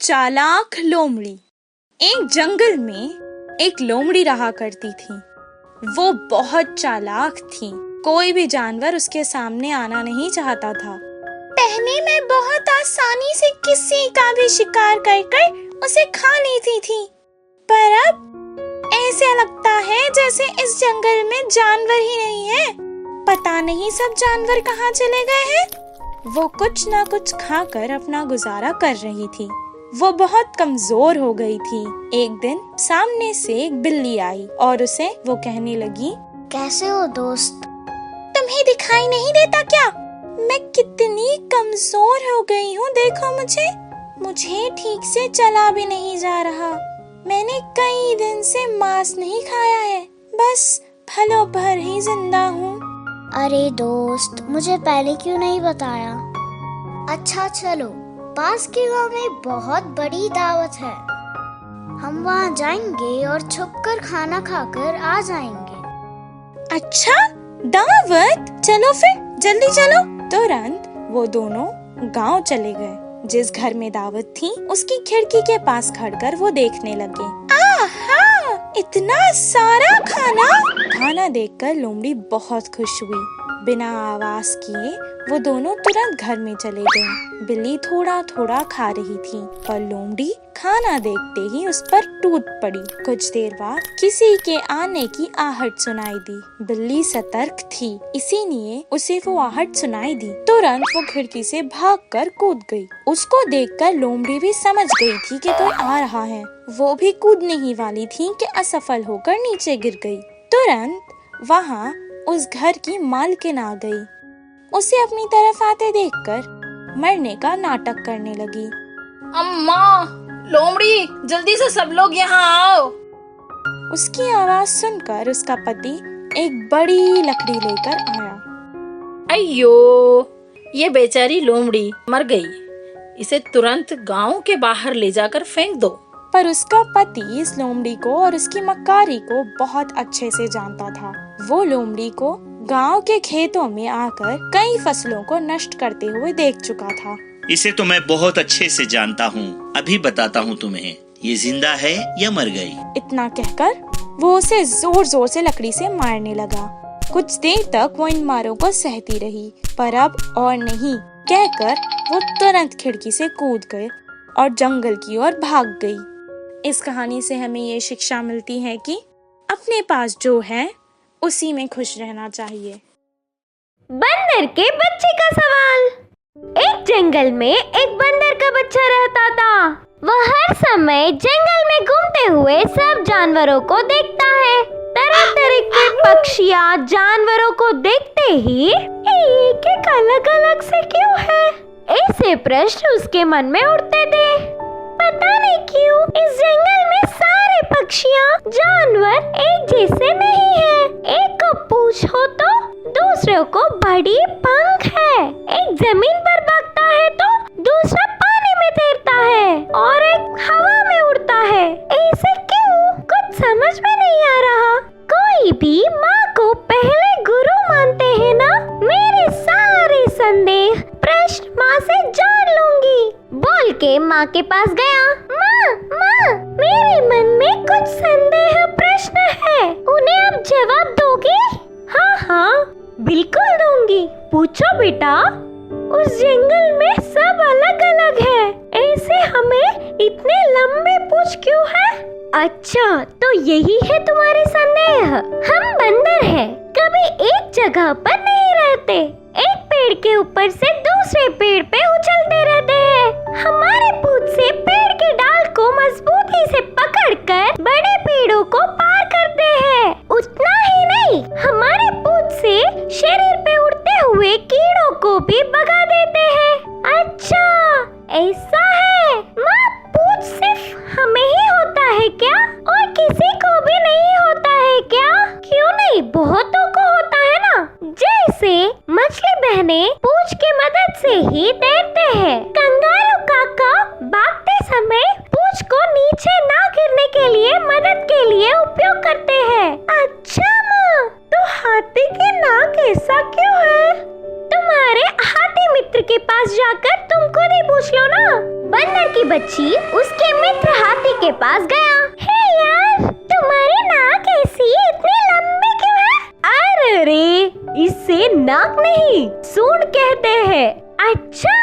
चालाक लोमड़ी। एक जंगल में एक लोमड़ी रहा करती थी। वो बहुत चालाक थी। कोई भी जानवर उसके सामने आना नहीं चाहता था। पहले मैं बहुत आसानी से किसी का भी शिकार कर उसे खा लेती थी, पर अब ऐसा लगता है जैसे इस जंगल में जानवर ही नहीं है। पता नहीं सब जानवर कहाँ चले गए हैं। वो कुछ ना कुछ खाकर अपना गुजारा कर रही थी। वो बहुत कमजोर हो गई थी। एक दिन सामने से एक बिल्ली आई और उसे वो कहने लगी, कैसे हो दोस्त? तुम्हें दिखाई नहीं देता क्या? मैं कितनी कमजोर हो गई हूँ, देखो मुझे ठीक से चला भी नहीं जा रहा। मैंने कई दिन से मांस नहीं खाया है, बस फलों भर ही जिंदा हूँ। अरे दोस्त, मुझे पहले क्यों नहीं बताया? अच्छा चलो, पास के गांव में बहुत बड़ी दावत है। हम वहाँ जाएंगे और छुपकर खाना खाकर आ जाएंगे। अच्छा, दावत? चलो फिर, जल्दी चलो। तुरंत वो दोनों गांव चले गए। जिस घर में दावत थी उसकी खिड़की के पास खड़कर वो देखने लगे। आहा, इतना सारा खाना देखकर लोमड़ी बहुत खुश हुई। बिना आवाज किए वो दोनों तुरंत घर में चले गए। बिल्ली थोड़ा थोड़ा खा रही थी पर लोमड़ी खाना देखते ही उस पर टूट पड़ी। कुछ देर बाद किसी के आने की आहट सुनाई दी। बिल्ली सतर्क थी, इसीलिए उसे वो आहट सुनाई दी। तुरंत वो खिड़की से भागकर कूद गई। उसको देखकर लोमड़ी भी समझ गई थी कि कोई आ रहा है। वो भी कूदने ही वाली थी कि असफल होकर नीचे गिर गई। तुरंत वहाँ उस घर की मालकिन आ गई। उसे अपनी तरफ आते देखकर मरने का नाटक करने लगी। अम्मा, लोमड़ी, जल्दी से सब लोग यहाँ आओ। उसकी आवाज सुनकर उसका पति एक बड़ी लकड़ी लेकर आया। अయ్यो, ये बेचारी लोमड़ी मर गई। इसे तुरंत गांव के बाहर ले जाकर फेंक दो। पर उसका पति इस लोमड़ी को और उसकी मक्कारी को बहुत अच्छे से जानता था। वो लोमड़ी को गांव के खेतों में आकर कई फसलों को नष्ट करते हुए देख चुका था। इसे तो मैं बहुत अच्छे से जानता हूँ। अभी बताता हूँ तुम्हें, ये जिंदा है या मर गई। इतना कहकर वो उसे जोर जोर से लकड़ी से मारने लगा। कुछ देर तक वो इन मारों को सहती रही, पर अब और नहीं कहकर वो तुरंत खिड़की से कूद गए और जंगल की ओर भाग गई। इस कहानी से हमें ये शिक्षा मिलती है कि अपने पास जो है उसी में खुश रहना चाहिए। बंदर के बच्चे का सवाल। एक जंगल में एक बंदर का बच्चा रहता था। वह हर समय जंगल में घूमते हुए सब जानवरों को देखता है। तरह तरह के पक्षियाँ जानवरों को देखते ही एक एक अलग अलग से क्यों है, ऐसे प्रश्न उसके मन में उठते थे। पता नहीं क्यों इस जंगल में सारे पक्षियाँ जानवर एक जैसे नहीं है। एक को पूछो तो दूसरे को बड़ी पंख है। एक जमीन पर भागता है तो दूसरा पानी में तैरता है और एक हवा में उड़ता है। ऐसे क्यों, कुछ समझ में नहीं आ रहा। कोई भी माँ को पहले गुरु मानते हैं ना। मेरे सारे संदेह प्रश्न माँ से जान लूंगी, बोल के माँ के पास गया। माँ, मेरे मन में कुछ संदेह प्रश्न है, उन्हें आप जवाब दोगे? हाँ, बिल्कुल दूंगी। पूछो बेटा। उस जंगल में सब अलग अलग है, ऐसे हमें इतने लंबे पूछ क्यों है? अच्छा, तो यही है तुम्हारे संदेह। हम बंदर हैं, कभी एक जगह पर नहीं रहते। एक पेड़ के ऊपर से दूसरे पेड़ पे उछलते रहते हैं। हमारे पूंछ से पेड़ के डाल को मजबूती से पकड़कर बड़े पेड़ों को पार करते हैं। उतना ही नहीं, हमारे पूंछ से शरीर पे उड़ते हुए कीड़ों को भी भगा देते हैं। अच्छा, ऐसा है। माँ, पूंछ सिर्फ हमें ही होता है क्या, और किसी को भी नहीं होता है क्या? क्यों नहीं, बहुतों को होता है ना। जैसे मछली बहने पूंछ की मदद से ही तैरते हैं। कंगारू काका भागते समय पूंछ को नीचे ना गिरने के लिए मदद के लिए उपयोग करते हैं। अच्छा माँ, तो हाथी की नाक ऐसा क्यों है? तुम्हारे हाथी मित्र के पास जाकर तुम खुद ही पूछ लो ना। बंदर की बच्ची पक्षी उसके मित्र हाथी के पास गया। हे यार, तुम्हारी नाक ऐसी इतनी लंबी क्यों है? अरे रे, इससे नाक नहीं, सूंड कहते हैं। अच्छा,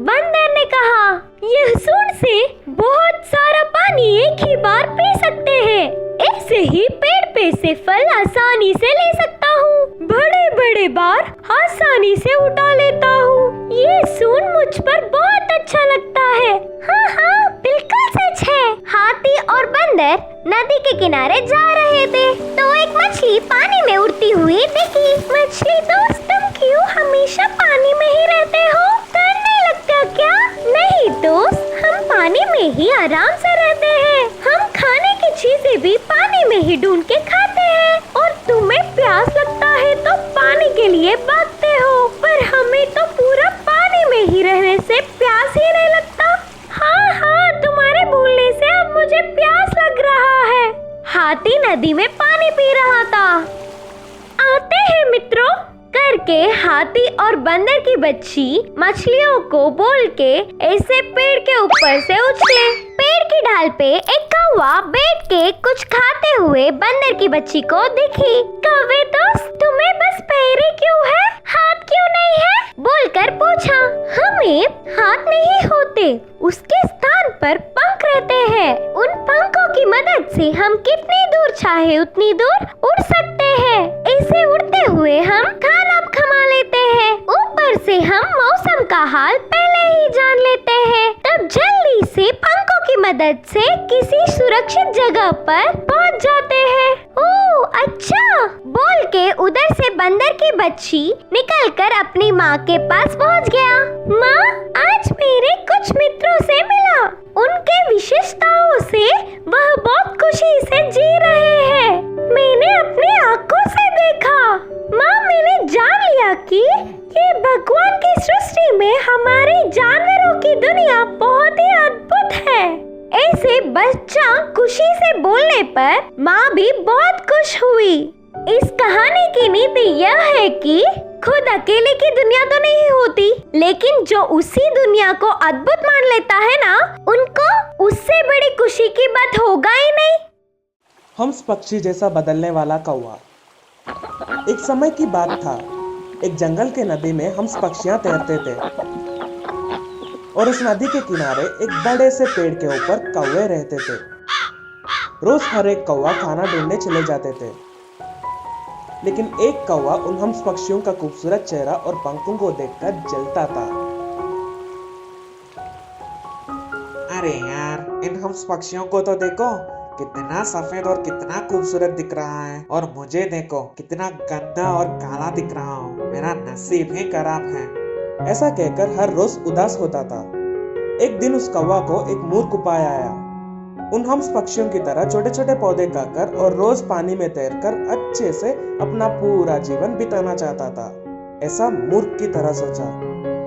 बंदर ने कहा, यह सूंड से बहुत सारा पानी एक ही बार पी सकते हैं। ऐसे ही पेड़ पे से फल आसानी से ले सकता हूँ, बड़े बड़े बार आसानी से उठा लेता हूँ। ये सूंड मुझ पर बहुत अच्छा लगता है। हाँ हाँ, बिल्कुल सच है। हाथी और बंदर नदी के किनारे जा रहे थे तो एक मछली पानी में उड़ती हुई दिखी। मछली दोस्त, तुम क्यों हमेशा पानी में ही रहते हो? तैरने लगते हो क्या? नहीं दोस्त, हम पानी में ही आराम से रहते हैं। हम खाने की चीजें भी पानी में ही ढूंढ के खाते हैं और तुम्हें प्यास लगता है तो पानी के लिए भागते हो, पर हमें तो पूरा पानी में ही रहने से प्यास ही नहीं लगता। हाँ हाँ, तुम्हारे बोलने से अब मुझे प्यास लग रहा है। हाथी नदी में पानी पी रहा था। आते हैं मित्रों करके हाथी और बंदर की बच्ची मछलियों को बोल के ऐसे पेड़ के ऊपर से उछले। पेड़ की ढाल पे एक कौवा बैठ के कुछ खाते हुए बंदर की बच्ची को दिखी। कौवे दोस्त, तुम्हें बस पैर ही क्यों है, हाथ क्यों नहीं है? बोलकर पूछा। हमें हाथ नहीं होते, उसके स्थान पर पंख रहते हैं। उन पंखों की मदद से हम कितनी दूर चाहे उतनी दूर उड़ सकते हैं। ऐसे उड़ते हुए हम खाना खा लेते हैं। ऊपर से हम मौसम का हाल पहले ही जान लेते हैं, तब जल्दी से पंखों की मदद से किसी सुरक्षित जगह पर पहुंच जाते हैं। ओह अच्छा, बोल के उधर से बंदर की बच्ची निकलकर अपनी माँ के पास पहुंच गया। माँ, आज मेरे कुछ मित्रों से मिला। उनके विशेषताओं से वह बहुत खुशी से जी रहे हैं। मैंने अपनी आंखों से देखा। माँ, मैंने जान लिया कि ये भगवान की सृष्टि में हमारे जानवरों की दुनिया बहुत ही अद्भुत है। ऐसे बच्चा खुशी से बोलने पर माँ भी बहुत खुश हुई। इस कहानी की नीति यह है कि खुद अकेले की दुनिया तो नहीं होती, लेकिन जो उसी दुनिया को अद्भुत मान लेता है ना, उनको उससे बड़ी खुशी की बात होगा ही नहीं। हंस पक्षी जैसा बदलने वाला कौवा। एक समय की बात था, एक जंगल के नदी में हंस पक्षियां तैरते थे और उस नदी के किनारे एक बड़े से पेड़ के ऊपर कौवे रहते थे। रोज हर एक कौवा खाना ढूंढने चले जाते थे, लेकिन एक कौवा उन हंस पक्षियों का खूबसूरत चेहरा और पंखों को देखकर जलता था। अरे यार, इन हंस पक्षियों को तो देखो, कितना सफेद और कितना खूबसूरत दिख रहा है, और मुझे देखो कितना गंदा और काला दिख रहा हूँ। मेरा नसीब ही खराब है। ऐसा कहकर हर रोज उदास होता था। एक दिन उस कौवा को एक मूर्ख उपाय आया। उन हंस पक्षियों की तरह छोटे छोटे पौधे खाकर और रोज पानी में तैरकर अच्छे से अपना पूरा जीवन बिताना चाहता था। ऐसा मूर्ख की तरह सोचा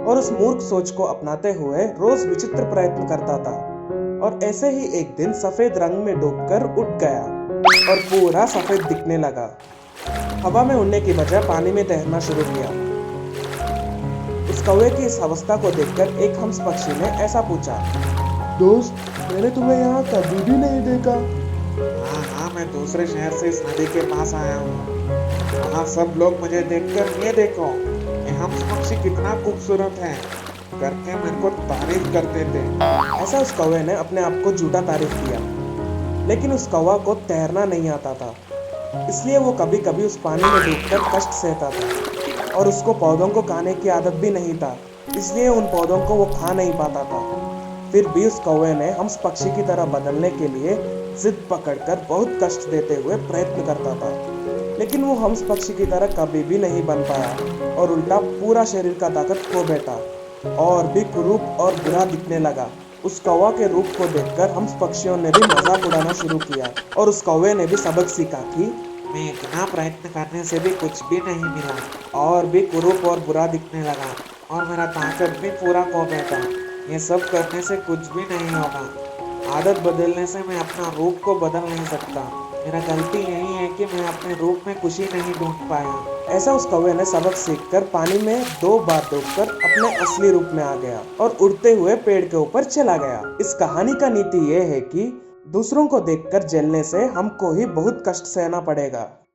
और उस मूर्ख सोच को अपनाते हुए रोज विचित्र प्रयत्न करता था, और ऐसे ही एक दिन सफेद रंग में डूबकर उठ गया और पूरा सफेद दिखने लगा। हवा में उड़ने की बजाय पानी में तैरना शुरू किया। उस कौवे की इस अवस्था को देखकर एक हंस पक्षी ने ऐसा पूछा, दोस्त, मैंने तुम्हें यहाँ कभी भी नहीं देखा। हाँ, मैं दूसरे शहर से इस नदी के पास आया हूँ। वहाँ सब लोग मुझे देखकर, ये देखो, ये हंस पक्षी कितना खूबसूरत है करके मेरे को तारीफ करते थे। ऐसा उस कौवे ने अपने आप को झूठा तारीफ किया, लेकिन उस कौवा को तैरना नहीं आता था, इसलिए वो कभी कभी उस पानी में डूबकर कष्ट सहता था, और उसको पौधों को खाने की आदत भी नहीं था, इसलिए उन पौधों को वो खा नहीं पाता था। फिर भी उस कौवे ने हंस पक्षी की तरह बदलने के लिए जिद पकड़कर बहुत कष्ट देते हुए प्रयत्न करता था, लेकिन वो हंस पक्षी की तरह कभी भी नहीं बन पाया और उल्टा पूरा शरीर का ताकत खो बैठा और भी कुरूप और बुरा दिखने लगा। उस कौवा के रूप को देखकर हंस पक्षियों ने भी मजाक उड़ाना शुरू किया, और उस कौवे ने भी सबक सीखा कि मैं इतना प्रयत्न करने से भी कुछ भी नहीं मिला, और भी कुरूप और बुरा दिखने लगा, और मेरा ताकत भी पूरा खो बैठा। ये सब करने से कुछ भी नहीं होगा। आदत बदलने से मैं अपना रूप को बदल नहीं सकता, मेरा गलती यही है कि मैं अपने रूप में खुशी नहीं ढूंढ पाया। ऐसा उस कौवे ने सबक सीखकर पानी में 2 बार डूबकर अपने असली रूप में आ गया और उड़ते हुए पेड़ के ऊपर चला गया। इस कहानी का नीति ये है कि दूसरों को देखकर जलने से हमको ही बहुत कष्ट सहना पड़ेगा।